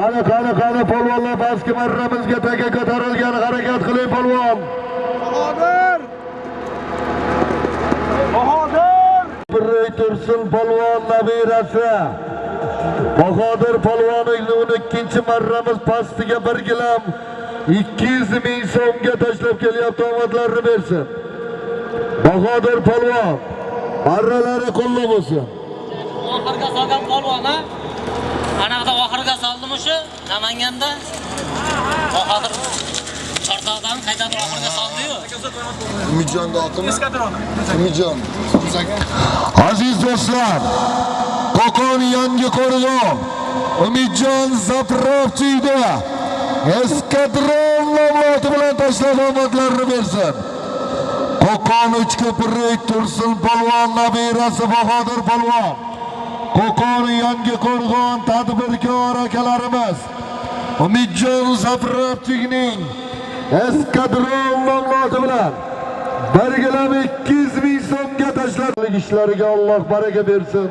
Qani polvonlar pastki marramizga taga ko'tarilgan, harakat qiling polvon. Bahodir Tursun polvon nabirasi. Bahodir polvonning 12-chi marramiz pastiga 1 gilam 200 ming so'mga tashlab kelyapti, omadlarini bersin. Bahodir polvon marralari qo'llab bo'lsin. Oxirga solgan polvon ha? Anaqada oxirga soldim o'sha Namanganda. Bahodir Chortoqdan qaytadan oxirga soldi-yu. Umidjonda otimi? Umidjon. Aziz do'stlar, Qo'qon yangi qo'rg'on Umidjon Zapravchiyda eskadron nomloti bilan tashlab omadlarini bersin. Qo'qon Uchko'prik Tursun polvon nabirasi Bahodir polvon, Qo'qon yangi qo'rg'on tadbirkor akalarimiz Umidjon Zapravchiyning eskadron nomloti bilan 1 gilam 200 ming so'mga tashlab ishlariga Alloh baraka bersin.